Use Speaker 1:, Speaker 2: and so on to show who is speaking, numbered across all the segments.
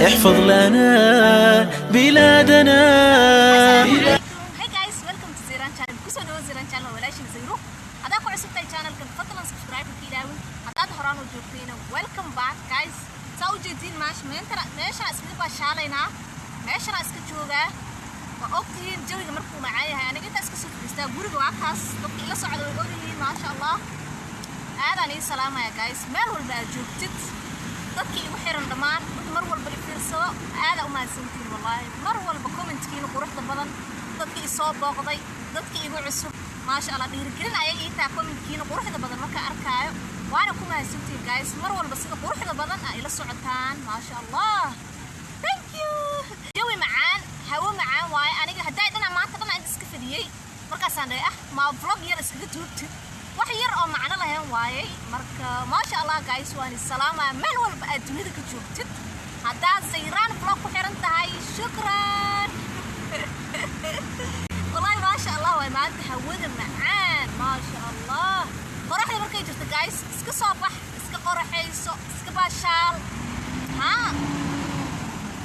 Speaker 1: احفظ لنا بلادنا.
Speaker 2: Hey guys, welcome to Ziran channel. Kusoo dhawo Ziran channel walaashin Zayro. Hadaa ku cusubtay channelkan fadlan subscribe ka ilaawin. Hadaad horaan u joogtayna welcome back guys. Saa u jeedin meesha iska baashaalayna. Meesha iska joogaa. Waa ogtiin jawiga markuu macaan yahay. Aniga inta iska soo fadhiistaa guriga waa kaas. Dadka ila socda way ogyihiin ma sha Allah. Aadaan ii salaamaya guys. Meel walba aad joogtid. dadkii igu xiran dhamaan mar walba fiirsado aad u mahadsantiin wallahi mar walba comment-kiina quruxda badan dadkii soo booqday dadkii igu cusub ma sha Allah dhiirigelin ayay ii taa comment-kiina quruxda badan marka arkaayo waana ku mahadsantiin guys mar walba sida quruxda badan ay la socotaan ma sha Allah thank you jawi macaan hawo macaan waay aniga haday dana maanta dana iska fadiyay markaas aan ma vlog yar iska duubtid wax yar oo macna lahayn waayay marka ma sha Allah guys waani salaama meel walba aad dunida ka joogtid hadaa Zayran vlog ku xiran tahay shukran wallahi ma sha Allah way maanta hawada macaan ma sha Allah qoraxda markay jirto guys iska soo bax iska qoraxayso iska baashaal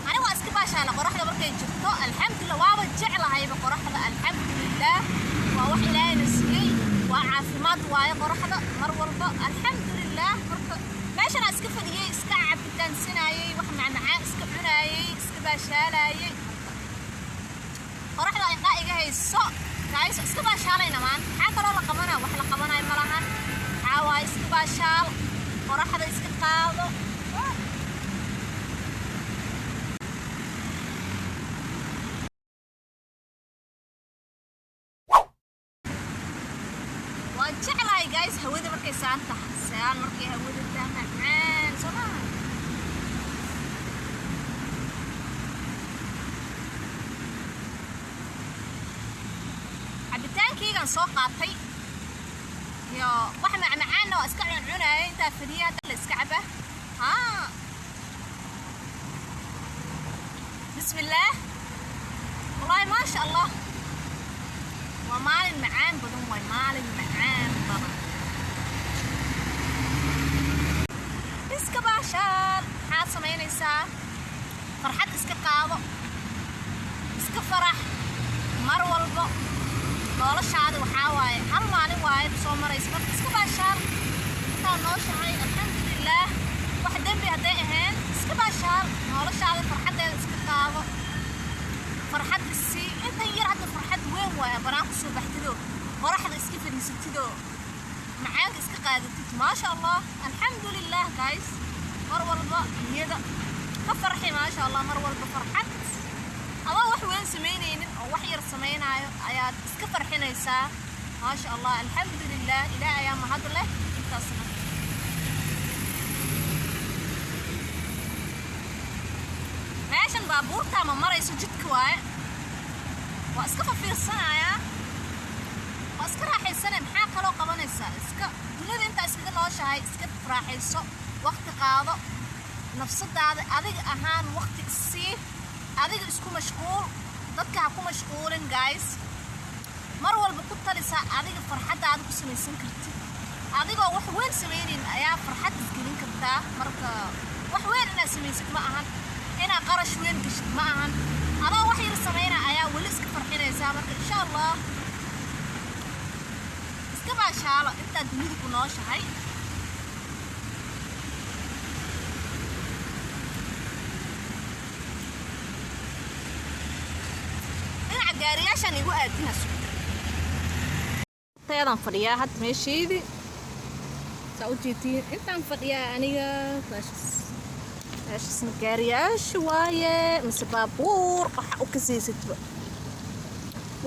Speaker 2: ani waa iska baashaal qoraxda markay jirto alxamdulillah waaba jeclahay qoraxda alxamdulillah waa wax ilaahay nasiyay وعافمات واي قرحده مر والبا الحمد لله مركا ماشي انا اسك فديي اسك عبتان سنايي wax macaan iska cunaayay iska baashaalayay qaraxda ay iga hayso guys iska baashaalayna maan waxa kale la qabanaa wax la qabanay malahan caawa iska baashaal qaraxda iska qaado jeclahay guys hawada markay saanta saan markay hawada tamaan soma cabitaankaygan soo qaatay yo wax macaan oo iska cunay inta fadhiya la iska caba bismillah wallahi ma sha Allah ومالين معان بدون مالين معان بابا اسكا باشال حاد سمينيسا فرحت اسكا قاضو اسكا فرح مر والبو noloshaada waxa waaye hal maalin waaye soo maraysa اسكا باشال inta noo shahay alxamdulillah wax dambi haday ahayn اسكا باشال noloshaada farxadeeda iska qaado farxad si inta yar hada farxad weyn waay banaan ku soo baxtido qoraxda iska fadhiisatido macaan iska qaadatid ma sha Allah alxamdulillah guys mar walba niyada ka farxi ma sha Allah mar walba farxad Allah wax weyn sameynaynin oo wax yar sameynaayo ayaad iska farxinaysaa ma sha Allah alxamdulillah ilaahay ayaa mahad leh intaasna meeshan baabuurta ma marayso jidka waay waa iska fiirsanaya waa iska raaxaysan maxaa kale oo qabanaysa iska dunida inta iska nooshahay iska raaxayso waqti qaado nafsadaada adiga ahaan waqti isii adiga isku mashquul dadka ha ku mashquulin guys mar walba ku talisa adiga farxadaada ku samaysan kartid adigoo wax weyn sameeynin ayaa farxad isgelin kartaa marka wax weyn inaad samaysid ma ahan ina qarash weyn gashid ma ahan adoo wax yar sameeyna ayaa wali iska farxinaysa marka insha Allah iska baashaalo inta dunida ku nooshahay ina gaariyaashan igu aadinayso tayadan fadhiya had meesheedi saujitiin intaan fadhiya aniga اسم gaariyaasha waaye mise baabuur waxa u kaseysatba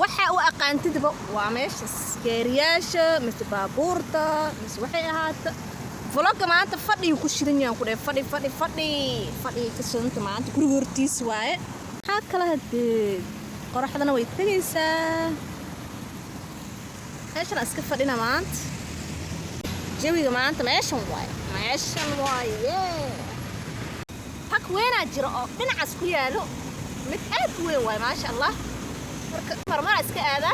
Speaker 2: waxa u aqaantidba waa meeshas gaariyaasha mise baabuurta mise waxay ahaata vlogga maanta fadhi ku shidan yaan ku dhahay fadhi ka soo maanta guriga hortiis waaye waxa kala hadee qoraxdana way tagaysaa meeshan iska fadhina maanta jawiga maanta meeshan waaye وين أجرأ بنعس كيالو متأكد وين واي ما شاء الله مرة اسك هذا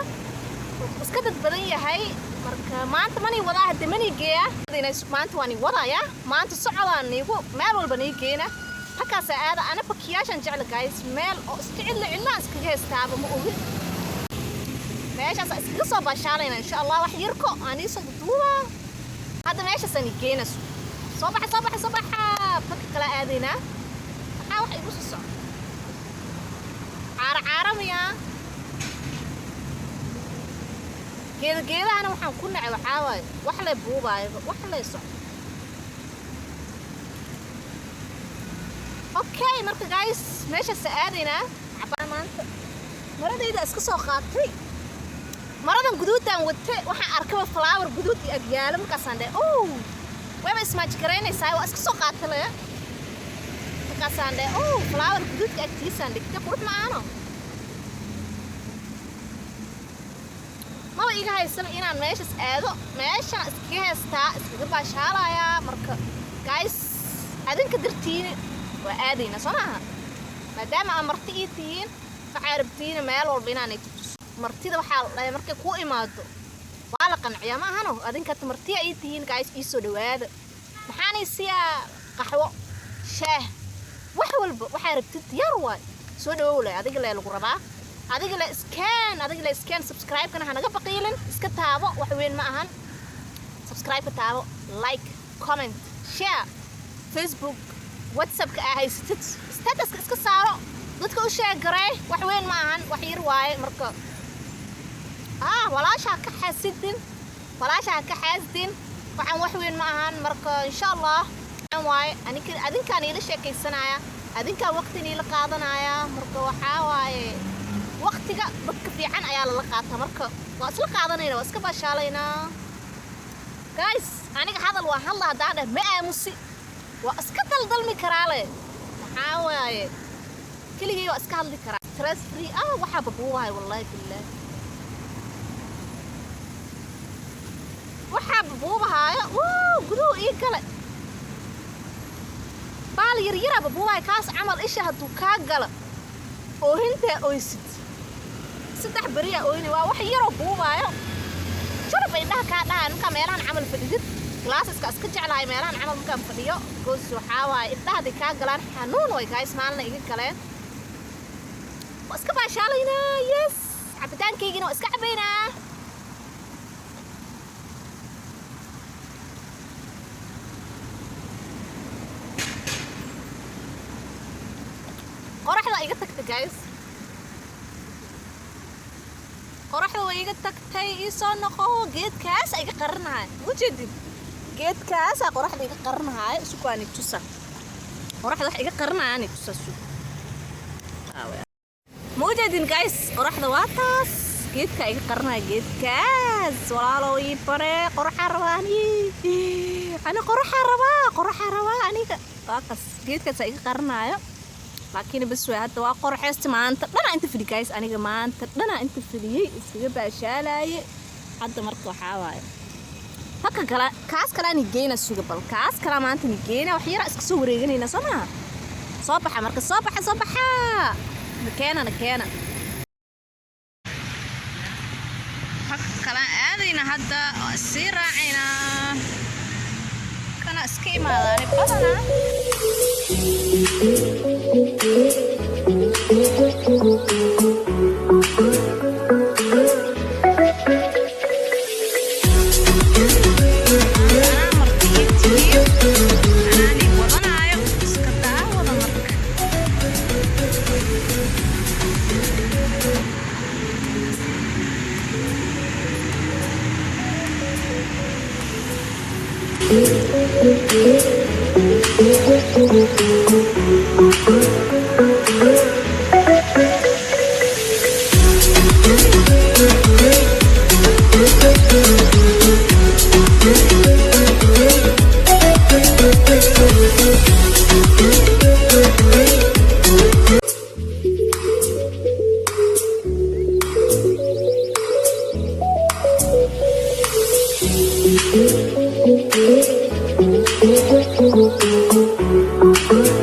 Speaker 2: اسكت بدنيا هاي مرك ما أنت ماني وضع هدي ماني جيا دينا ما أنت واني وضع يا ما أنت صعدان نيجو ما بقول بني جينا halkaas aada ana bakiyaashan jecel guys meel oo iska cilla iskaga heestaaba ma ogi meeshaas iskaga soo baashaalayna insha Allah wax yarko aan isoo duuba hada meeshaas aan igeenaso soo baxa bak kala aadina waxa wax igu soo caaramiya geedaana waxaan ku nacay waxa waay wax la buubaayo wax la soo okay marka guys meeshaas aadina cabaan maanta maradayda iska soo qaatay maradan guduudan wate waxaan arkay flower guduud iyo agyaalo markaas aan dhahay oo waba ismaaj gareynaysaa waa iska soo qaatay markaas aan dhahay oo flower guduud ka agtiisaan dhigtay qurux ma aano ma iga haysan inaan meeshaas aado meeshaan iska heestaa iskaga baashaalaya marka guys adinka dartiin waa aadayna soo maaha maadaama aan marti ii tihiin waxaa rabtiin meel walba inaan martida waxaa markay ku imaado waa la qanciyaa ma ahano adinka martiya ii tihiin guys ii soo dhawaada maxaan isiyaa qaxwo shaah wax walba waxaa rabtid diyaar waay soo dhawow leh adiga lagu rabaa adiga la scan subscribe kana hanaga baqiilin iska taabo wax weyn ma ahan subscribe ka taabo like comment share Facebook WhatsApp ka haysatid status iska saaro dadka u sheeg garay wax weyn ma ahan wax yar waay marka walaasha ka xasidin waxaan wax weyn ma ahan marka insha Allah aan waay adinkaan ila sheekaysanaya adinkaan waqti ila qaadanaya marka waxa waay waqtiga dadka fiican ayaa la qaataa marka waa isla qaadanayna waa iska baashaalayna guys aniga hadal waa hadla hadaan ma aamusi waa iska daldalmi karaale waxa waay كلي هي اسكال لي كرا ستريس فري وحاب ابوها والله بالله وحاب ابوها قدو اي كلا بال يريرا بابوها كاس عمل ايش هدو كاغلا او هنت او ست صدح بريا او اني وا wax yar oo buubaayo shurba indhaha ka dhahan ka meelaan amal fadhid glasses ka iska jeclahay meelaan amal ka fadhiyo goos waxa waay indhaha ka galaan xanuun way guys maalna iga galeen iska baashaalayna yes cabitaankeygina waa iska cabayna qoraxda iga tagtay guys qoraxda way iga tagtay isoo noqo geedkaas iga qarinahay wajidid geedkaas qoraxda iga qarinahay isku aan tusa qoraxda wax iga qarinahay tusa موجودين guys قرحنا واتاس geedka iga qarnaa geedkaas walaalo ii bare qorxa rabaani ana qorxa rabaa aniga taas geedkaas iga qarnaayo laakiin bas way hadda waa qorxeest maanta dhana inta fili guys aniga maanta dhana inta filiyay iskaga baashaalaaye hadda marka waxa waaye haka kala kaas kala ni geena suuga bal kaas kala maanta ni geena wax yar iska soo wareeganayna sama soo baxa marka soo baxa نكينا كلا آذينا هدا سيرا عينا كنا سكيما داني بدنا
Speaker 3: Thank you.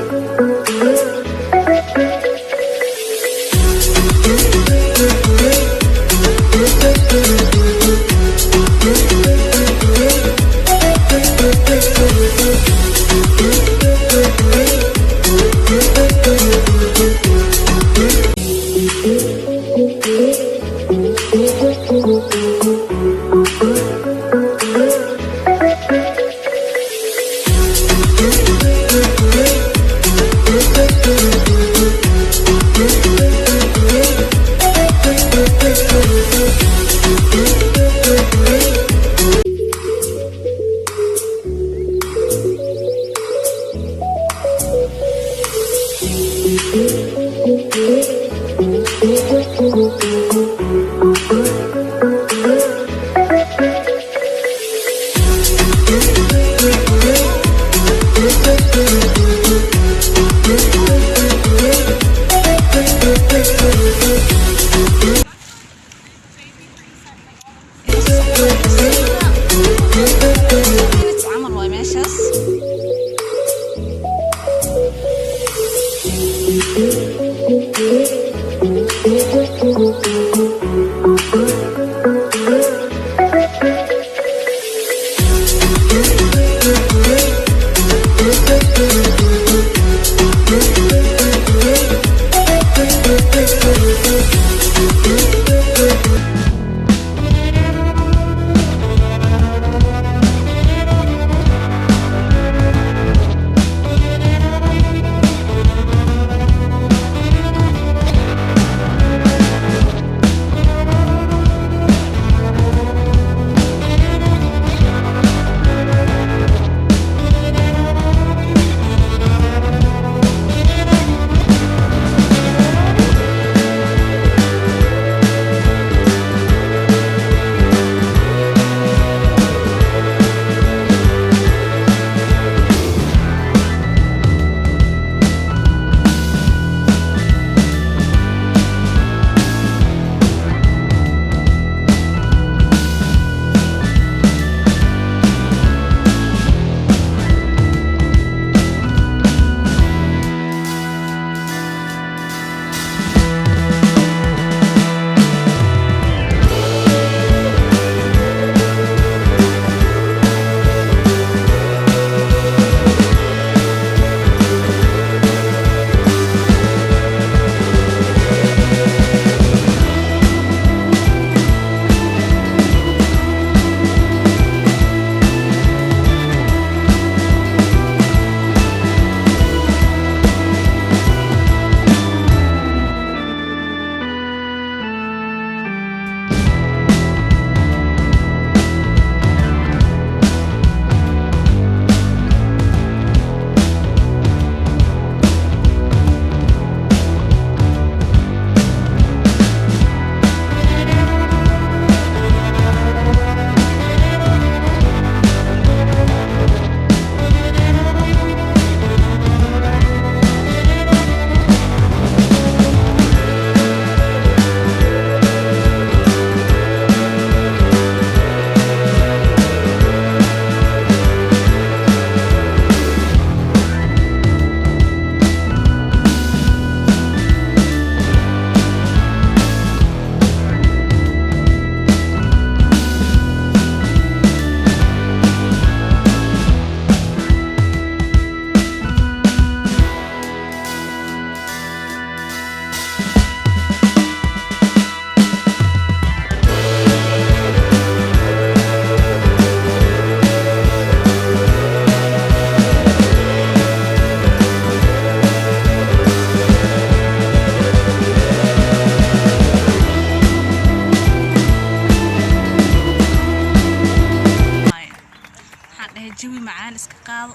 Speaker 2: معان iska qaado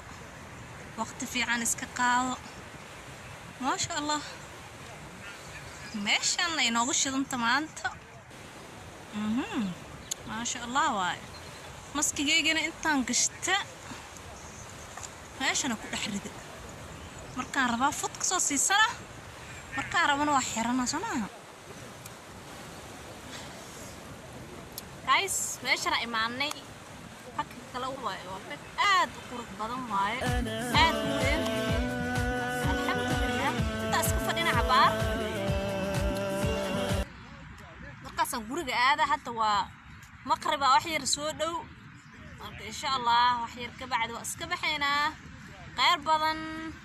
Speaker 2: waqti fiican iska qaado ma sha Allah meeshan ay noogu shidanta maanta ma sha Allah waay maskigeygana intaan gashta meeshan ku dhaxrida markaan rabaa fud ka soo siisana markaan rabana waa xirana sanaha guys meeshan imaanay hakka kala waay waa fak aad u qurux badan waay aad u weyn alxamdulillah inta iska fadhina cabaar markaas guriga aada hadda waa maqriba wax yar soo dhow marka insha Allah wax yar ka bacdi waa iska baxaynaa qayr badan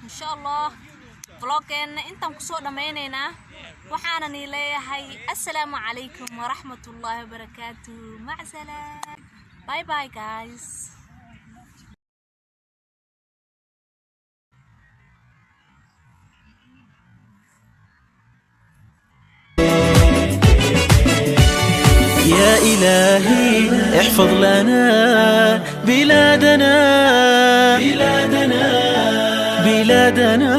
Speaker 2: insha Allah vloggeena intaan ku soo dhameynayna waxaana ni leeyahay assalaamu calaykum wa rahmatullahi wa barakaatuh ma'a salaam bye bye guys
Speaker 1: يا إلهي احفظ لنا بلادنا بلادنا بلادنا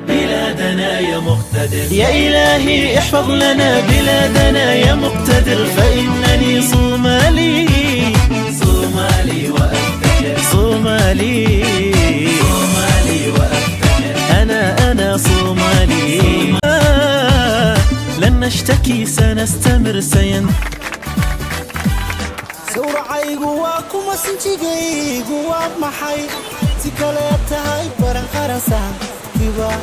Speaker 1: بلادنا يا مقتدر يا إلهي احفظ لنا بلادنا يا مقتدر فإنني صومالي صومالي وأفتخر صومالي صومالي وأفتخر أنا صومالي لن نشتكي سنستمر
Speaker 3: sawracaygu waa kuma sinjigaygu waa maxay si kale tahay baran qarasan kibaa